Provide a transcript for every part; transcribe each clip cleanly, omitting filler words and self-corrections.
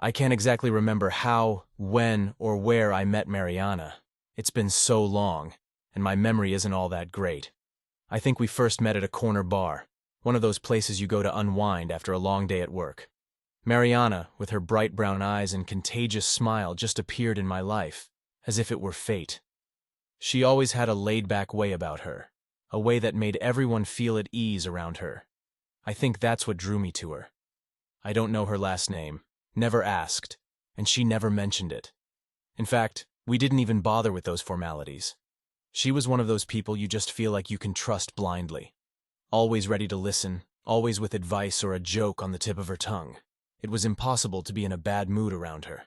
I can't exactly remember how, when, or where I met Mariana. It's been so long, and my memory isn't all that great. I think we first met at a corner bar, one of those places you go to unwind after a long day at work. Mariana, with her bright brown eyes and contagious smile, just appeared in my life, as if it were fate. She always had a laid-back way about her, a way that made everyone feel at ease around her. I think that's what drew me to her. I don't know her last name, never asked, and she never mentioned it. In fact, we didn't even bother with those formalities. She was one of those people you just feel like you can trust blindly. Always ready to listen, always with advice or a joke on the tip of her tongue. It was impossible to be in a bad mood around her.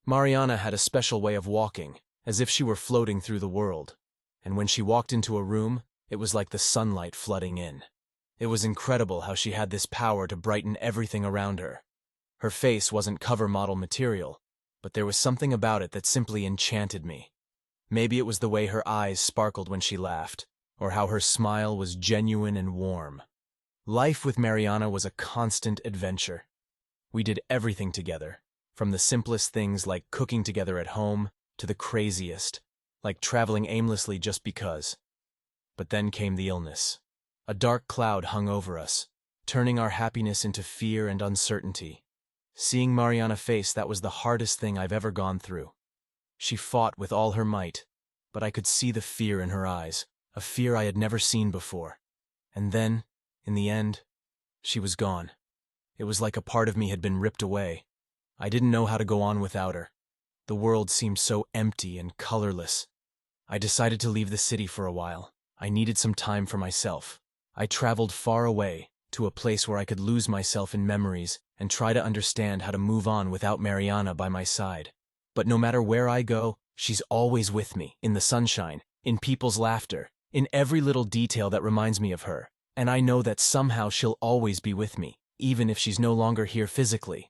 Mariana had a special way of walking, as if she were floating through the world. And when she walked into a room, it was like the sunlight flooding in. It was incredible how she had this power to brighten everything around her. Her face wasn't cover model material, but there was something about it that simply enchanted me. Maybe it was the way her eyes sparkled when she laughed, or how her smile was genuine and warm. Life with Mariana was a constant adventure. We did everything together, from the simplest things like cooking together at home to the craziest, like traveling aimlessly just because. But then came the illness. A dark cloud hung over us, turning our happiness into fear and uncertainty. Seeing Mariana face that was the hardest thing I've ever gone through. She fought with all her might, but I could see the fear in her eyes, a fear I had never seen before. And then, in the end, she was gone. It was like a part of me had been ripped away. I didn't know how to go on without her. The world seemed so empty and colorless. I decided to leave the city for a while. I needed some time for myself. I traveled far away, to a place where I could lose myself in memories and try to understand how to move on without Mariana by my side. But no matter where I go, she's always with me, in the sunshine, in people's laughter, in every little detail that reminds me of her. And I know that somehow she'll always be with me, even if she's no longer here physically.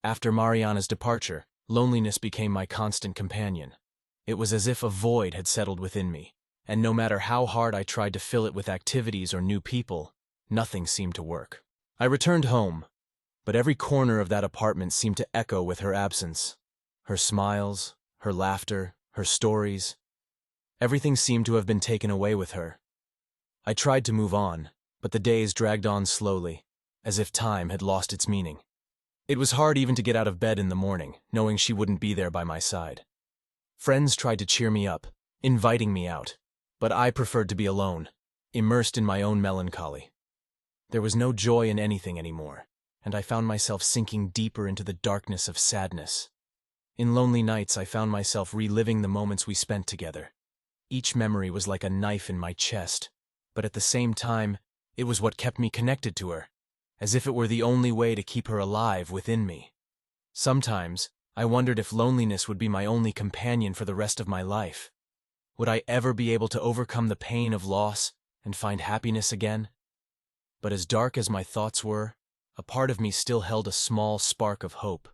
After Mariana's departure, loneliness became my constant companion. It was as if a void had settled within me, and no matter how hard I tried to fill it with activities or new people, nothing seemed to work. I returned home, but every corner of that apartment seemed to echo with her absence. Her smiles, her laughter, her stories. Everything seemed to have been taken away with her. I tried to move on, but the days dragged on slowly, as if time had lost its meaning. It was hard even to get out of bed in the morning, knowing she wouldn't be there by my side. Friends tried to cheer me up, inviting me out, but I preferred to be alone, immersed in my own melancholy. There was no joy in anything anymore, and I found myself sinking deeper into the darkness of sadness. In lonely nights, I found myself reliving the moments we spent together. Each memory was like a knife in my chest, but at the same time, it was what kept me connected to her, as if it were the only way to keep her alive within me. Sometimes, I wondered if loneliness would be my only companion for the rest of my life. Would I ever be able to overcome the pain of loss and find happiness again? But as dark as my thoughts were, a part of me still held a small spark of hope.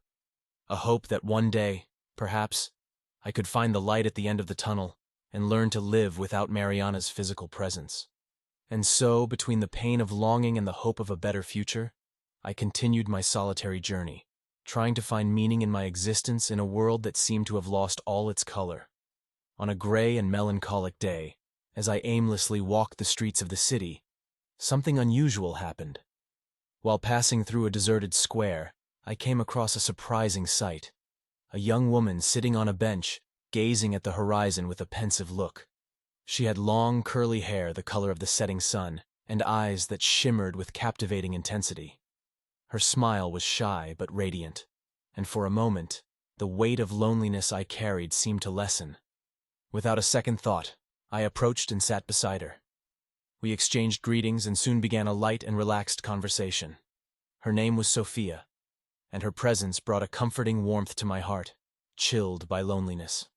A hope that one day, perhaps, I could find the light at the end of the tunnel and learn to live without Mariana's physical presence. And so, between the pain of longing and the hope of a better future, I continued my solitary journey, trying to find meaning in my existence in a world that seemed to have lost all its color. On a gray and melancholic day, as I aimlessly walked the streets of the city, something unusual happened. While passing through a deserted square, I came across a surprising sight. A young woman sitting on a bench, gazing at the horizon with a pensive look. She had long, curly hair the color of the setting sun, and eyes that shimmered with captivating intensity. Her smile was shy but radiant, and for a moment, the weight of loneliness I carried seemed to lessen. Without a second thought, I approached and sat beside her. We exchanged greetings and soon began a light and relaxed conversation. Her name was Sophia, and her presence brought a comforting warmth to my heart, chilled by loneliness.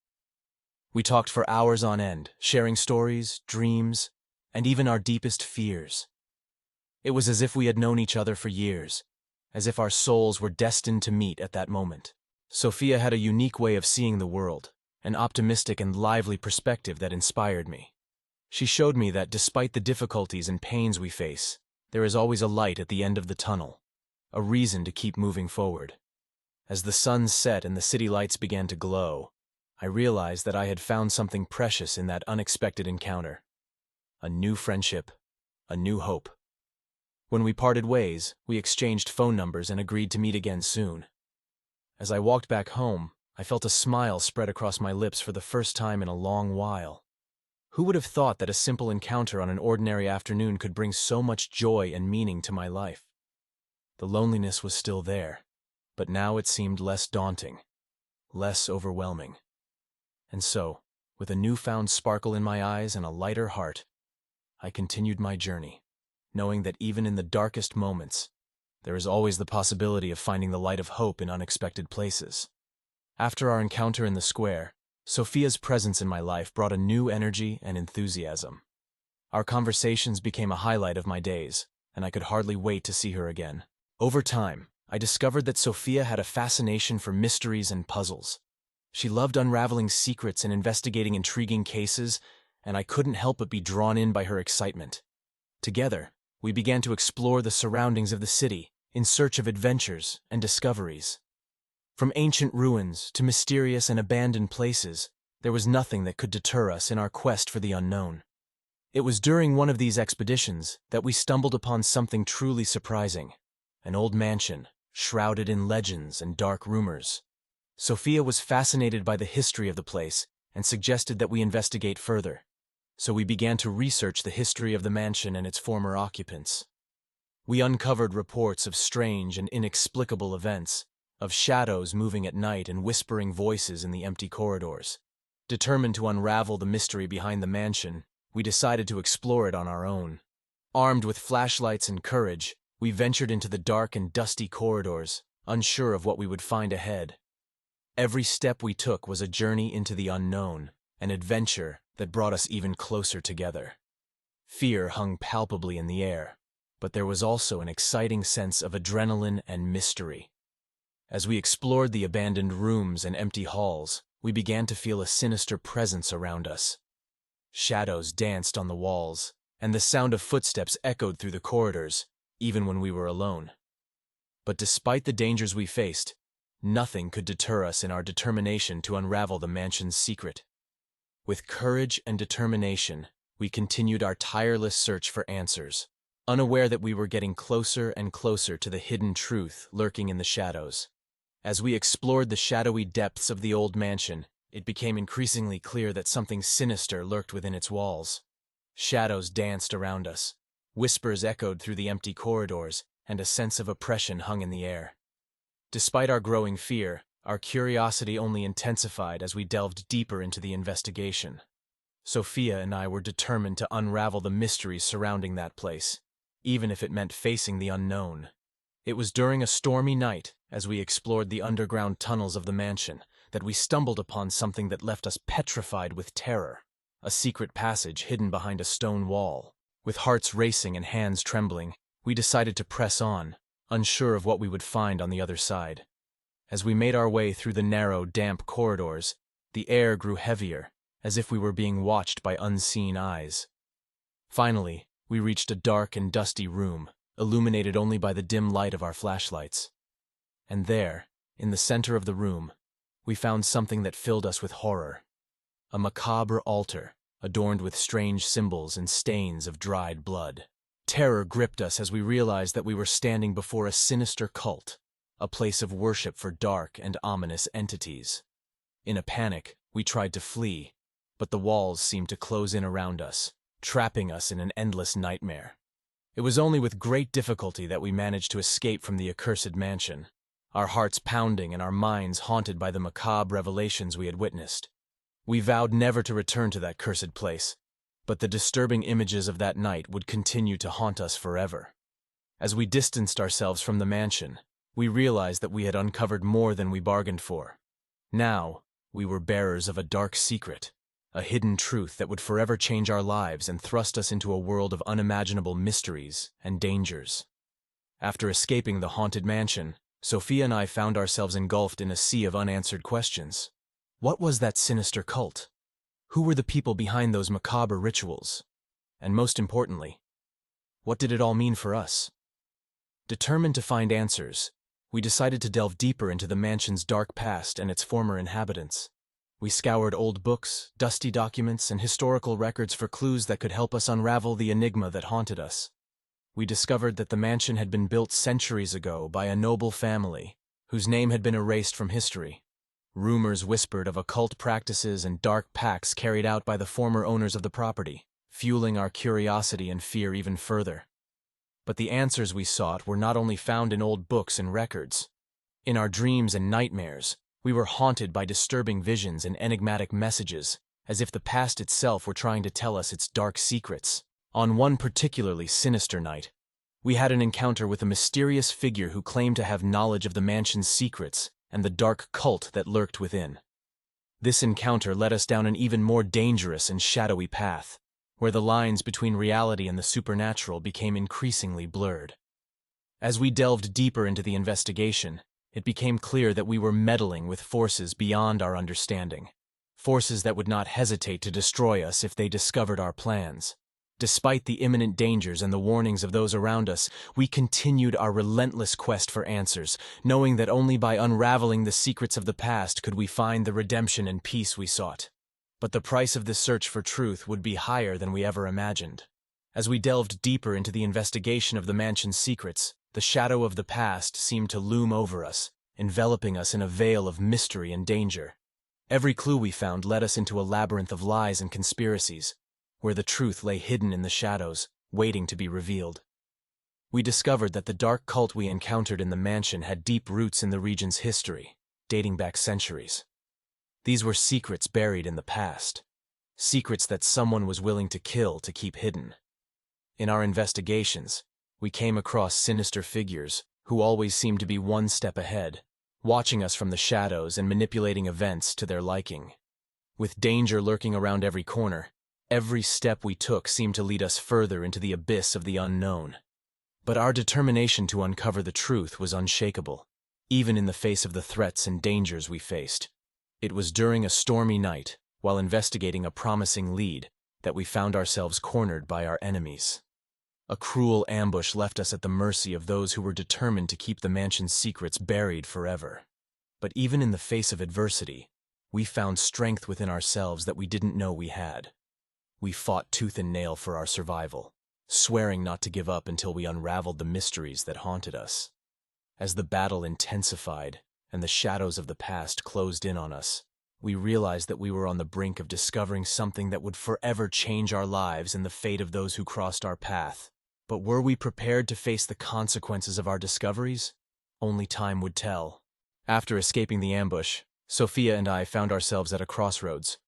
We talked for hours on end, sharing stories, dreams, and even our deepest fears. It was as if we had known each other for years, as if our souls were destined to meet at that moment. Sophia had a unique way of seeing the world, an optimistic and lively perspective that inspired me. She showed me that despite the difficulties and pains we face, there is always a light at the end of the tunnel, a reason to keep moving forward. As the sun set and the city lights began to glow, I realized that I had found something precious in that unexpected encounter. A new friendship, a new hope. When we parted ways, we exchanged phone numbers and agreed to meet again soon. As I walked back home, I felt a smile spread across my lips for the first time in a long while. Who would have thought that a simple encounter on an ordinary afternoon could bring so much joy and meaning to my life? The loneliness was still there, but now it seemed less daunting, less overwhelming. And so, with a newfound sparkle in my eyes and a lighter heart, I continued my journey, knowing that even in the darkest moments, there is always the possibility of finding the light of hope in unexpected places. After our encounter in the square, Sophia's presence in my life brought a new energy and enthusiasm. Our conversations became a highlight of my days, and I could hardly wait to see her again. Over time, I discovered that Sophia had a fascination for mysteries and puzzles. She loved unraveling secrets and investigating intriguing cases, and I couldn't help but be drawn in by her excitement. Together, we began to explore the surroundings of the city in search of adventures and discoveries. From ancient ruins to mysterious and abandoned places, there was nothing that could deter us in our quest for the unknown. It was during one of these expeditions that we stumbled upon something truly surprising: an old mansion, shrouded in legends and dark rumors. Sophia was fascinated by the history of the place and suggested that we investigate further. So we began to research the history of the mansion and its former occupants. We uncovered reports of strange and inexplicable events, of shadows moving at night and whispering voices in the empty corridors. Determined to unravel the mystery behind the mansion, we decided to explore it on our own. Armed with flashlights and courage, we ventured into the dark and dusty corridors, unsure of what we would find ahead. Every step we took was a journey into the unknown, an adventure that brought us even closer together. Fear hung palpably in the air, but there was also an exciting sense of adrenaline and mystery. As we explored the abandoned rooms and empty halls, we began to feel a sinister presence around us. Shadows danced on the walls, and the sound of footsteps echoed through the corridors, even when we were alone. But despite the dangers we faced, nothing could deter us in our determination to unravel the mansion's secret. With courage and determination, we continued our tireless search for answers, unaware that we were getting closer and closer to the hidden truth lurking in the shadows. As we explored the shadowy depths of the old mansion, it became increasingly clear that something sinister lurked within its walls. Shadows danced around us, whispers echoed through the empty corridors, and a sense of oppression hung in the air. Despite our growing fear, our curiosity only intensified as we delved deeper into the investigation. Sophia and I were determined to unravel the mysteries surrounding that place, even if it meant facing the unknown. It was during a stormy night, as we explored the underground tunnels of the mansion, that we stumbled upon something that left us petrified with terror: a secret passage hidden behind a stone wall. With hearts racing and hands trembling, we decided to press on, unsure of what we would find on the other side. As we made our way through the narrow, damp corridors, the air grew heavier, as if we were being watched by unseen eyes. Finally, we reached a dark and dusty room, illuminated only by the dim light of our flashlights. And there, in the center of the room, we found something that filled us with horror: a macabre altar, adorned with strange symbols and stains of dried blood. Terror gripped us as we realized that we were standing before a sinister cult, a place of worship for dark and ominous entities. In a panic, we tried to flee, but the walls seemed to close in around us, trapping us in an endless nightmare. It was only with great difficulty that we managed to escape from the accursed mansion, our hearts pounding and our minds haunted by the macabre revelations we had witnessed. We vowed never to return to that cursed place, but the disturbing images of that night would continue to haunt us forever. As we distanced ourselves from the mansion, we realized that we had uncovered more than we bargained for. Now, we were bearers of a dark secret, a hidden truth that would forever change our lives and thrust us into a world of unimaginable mysteries and dangers. After escaping the haunted mansion, Sophia and I found ourselves engulfed in a sea of unanswered questions. What was that sinister cult? Who were the people behind those macabre rituals? And most importantly, what did it all mean for us? Determined to find answers, we decided to delve deeper into the mansion's dark past and its former inhabitants. We scoured old books, dusty documents, and historical records for clues that could help us unravel the enigma that haunted us. We discovered that the mansion had been built centuries ago by a noble family, whose name had been erased from history. Rumors whispered of occult practices and dark pacts carried out by the former owners of the property, fueling our curiosity and fear even further. But the answers we sought were not only found in old books and records. In our dreams and nightmares, we were haunted by disturbing visions and enigmatic messages, as if the past itself were trying to tell us its dark secrets. On one particularly sinister night, we had an encounter with a mysterious figure who claimed to have knowledge of the mansion's secrets and the dark cult that lurked within. This encounter led us down an even more dangerous and shadowy path, where the lines between reality and the supernatural became increasingly blurred. As we delved deeper into the investigation, it became clear that we were meddling with forces beyond our understanding, forces that would not hesitate to destroy us if they discovered our plans. Despite the imminent dangers and the warnings of those around us, we continued our relentless quest for answers, knowing that only by unraveling the secrets of the past could we find the redemption and peace we sought. But the price of this search for truth would be higher than we ever imagined. As we delved deeper into the investigation of the mansion's secrets, the shadow of the past seemed to loom over us, enveloping us in a veil of mystery and danger. Every clue we found led us into a labyrinth of lies and conspiracies, where the truth lay hidden in the shadows, waiting to be revealed. We discovered that the dark cult we encountered in the mansion had deep roots in the region's history, dating back centuries. These were secrets buried in the past, secrets that someone was willing to kill to keep hidden. In our investigations, we came across sinister figures who always seemed to be one step ahead, watching us from the shadows and manipulating events to their liking. With danger lurking around every corner, every step we took seemed to lead us further into the abyss of the unknown. But our determination to uncover the truth was unshakable, even in the face of the threats and dangers we faced. It was during a stormy night, while investigating a promising lead, that we found ourselves cornered by our enemies. A cruel ambush left us at the mercy of those who were determined to keep the mansion's secrets buried forever. But even in the face of adversity, we found strength within ourselves that we didn't know we had. We fought tooth and nail for our survival, swearing not to give up until we unraveled the mysteries that haunted us. As the battle intensified and the shadows of the past closed in on us, we realized that we were on the brink of discovering something that would forever change our lives and the fate of those who crossed our path. But were we prepared to face the consequences of our discoveries? Only time would tell. After escaping the ambush, Sophia and I found ourselves at a crossroads.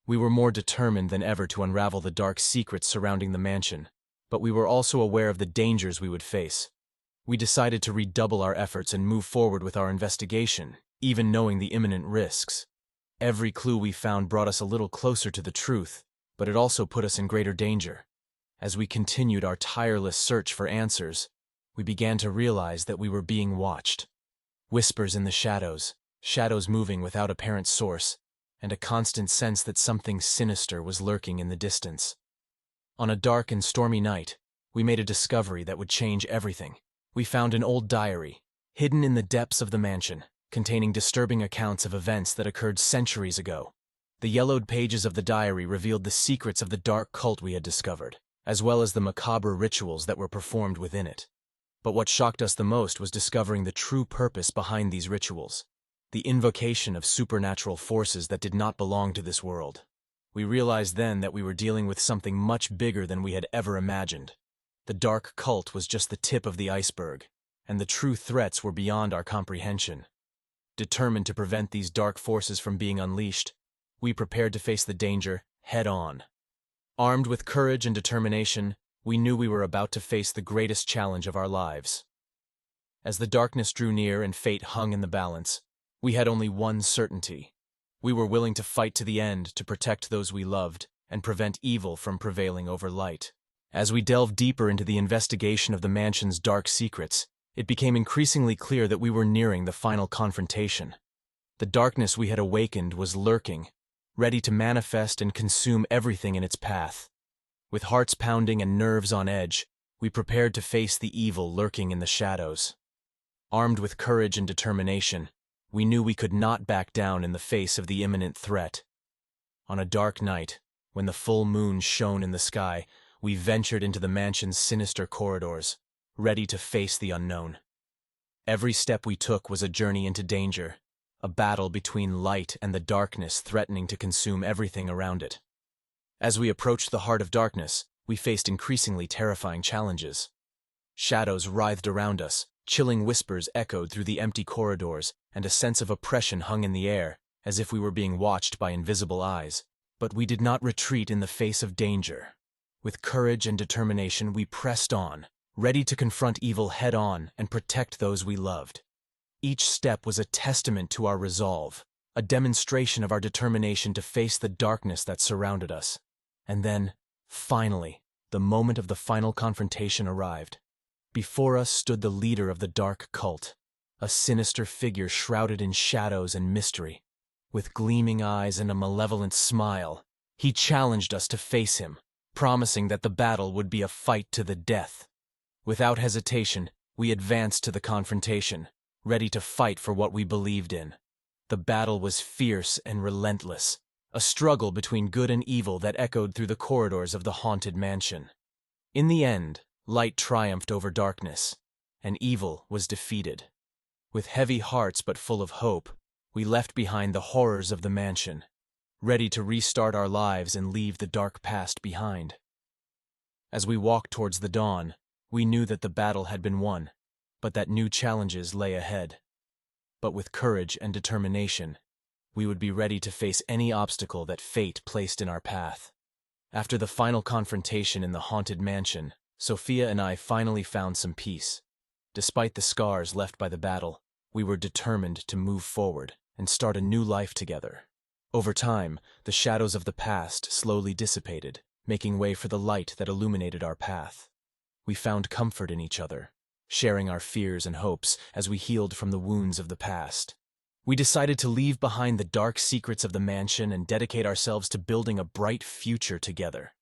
We were more determined than ever to unravel the dark secrets surrounding the mansion, but we were also aware of the dangers we would face. We decided to redouble our efforts and move forward with our investigation, even knowing the imminent risks. Every clue we found brought us a little closer to the truth, but it also put us in greater danger. As we continued our tireless search for answers, we began to realize that we were being watched. Whispers in the shadows, shadows moving without apparent source, and a constant sense that something sinister was lurking in the distance. On a dark and stormy night, we made a discovery that would change everything. We found an old diary, hidden in the depths of the mansion, containing disturbing accounts of events that occurred centuries ago. The yellowed pages of the diary revealed the secrets of the dark cult we had discovered, as well as the macabre rituals that were performed within it. But what shocked us the most was discovering the true purpose behind these rituals, the invocation of supernatural forces that did not belong to this world. We realized then that we were dealing with something much bigger than we had ever imagined. The dark cult was just the tip of the iceberg, and the true threats were beyond our comprehension. Determined to prevent these dark forces from being unleashed, we prepared to face the danger head-on. Armed with courage and determination, we knew we were about to face the greatest challenge of our lives. As the darkness drew near and fate hung in the balance, we had only one certainty. We were willing to fight to the end to protect those we loved and prevent evil from prevailing over light. As we delved deeper into the investigation of the mansion's dark secrets, it became increasingly clear that we were nearing the final confrontation. The darkness we had awakened was lurking, ready to manifest and consume everything in its path. With hearts pounding and nerves on edge, we prepared to face the evil lurking in the shadows. Armed with courage and determination, we knew we could not back down in the face of the imminent threat. On a dark night, when the full moon shone in the sky, we ventured into the mansion's sinister corridors, ready to face the unknown. Every step we took was a journey into danger, a battle between light and the darkness threatening to consume everything around it. As we approached the heart of darkness, we faced increasingly terrifying challenges. Shadows writhed around us, chilling whispers echoed through the empty corridors, and a sense of oppression hung in the air, as if we were being watched by invisible eyes. But we did not retreat in the face of danger. With courage and determination, we pressed on, ready to confront evil head-on and protect those we loved. Each step was a testament to our resolve, a demonstration of our determination to face the darkness that surrounded us. And then, finally, the moment of the final confrontation arrived. Before us stood the leader of the dark cult, a sinister figure shrouded in shadows and mystery. With gleaming eyes and a malevolent smile, he challenged us to face him, promising that the battle would be a fight to the death. Without hesitation, we advanced to the confrontation, ready to fight for what we believed in. The battle was fierce and relentless, a struggle between good and evil that echoed through the corridors of the haunted mansion. In the end, light triumphed over darkness, and evil was defeated. With heavy hearts but full of hope, we left behind the horrors of the mansion, ready to restart our lives and leave the dark past behind. As we walked towards the dawn, we knew that the battle had been won, but that new challenges lay ahead. But with courage and determination, we would be ready to face any obstacle that fate placed in our path. After the final confrontation in the haunted mansion, Sophia and I finally found some peace. Despite the scars left by the battle, we were determined to move forward and start a new life together. Over time, the shadows of the past slowly dissipated, making way for the light that illuminated our path. We found comfort in each other, sharing our fears and hopes as we healed from the wounds of the past. We decided to leave behind the dark secrets of the mansion and dedicate ourselves to building a bright future together.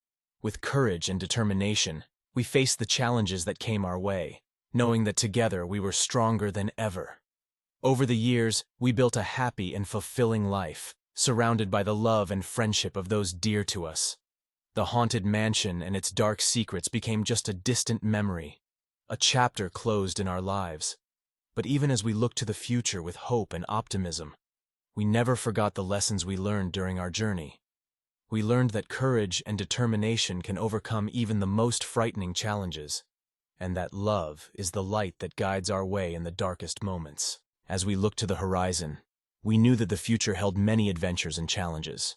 With courage and determination, we faced the challenges that came our way, knowing that together we were stronger than ever. Over the years, we built a happy and fulfilling life, surrounded by the love and friendship of those dear to us. The haunted mansion and its dark secrets became just a distant memory, a chapter closed in our lives. But even as we looked to the future with hope and optimism, we never forgot the lessons we learned during our journey. We learned that courage and determination can overcome even the most frightening challenges, and that love is the light that guides our way in the darkest moments. As we looked to the horizon, we knew that the future held many adventures and challenges.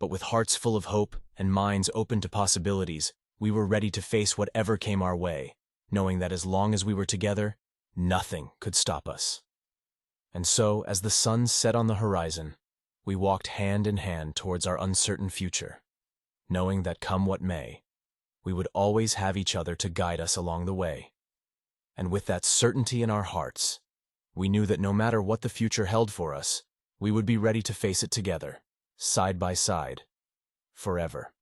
But with hearts full of hope and minds open to possibilities, we were ready to face whatever came our way, knowing that as long as we were together, nothing could stop us. And so, as the sun set on the horizon, we walked hand in hand towards our uncertain future, knowing that come what may, we would always have each other to guide us along the way. And with that certainty in our hearts, we knew that no matter what the future held for us, we would be ready to face it together, side by side, forever.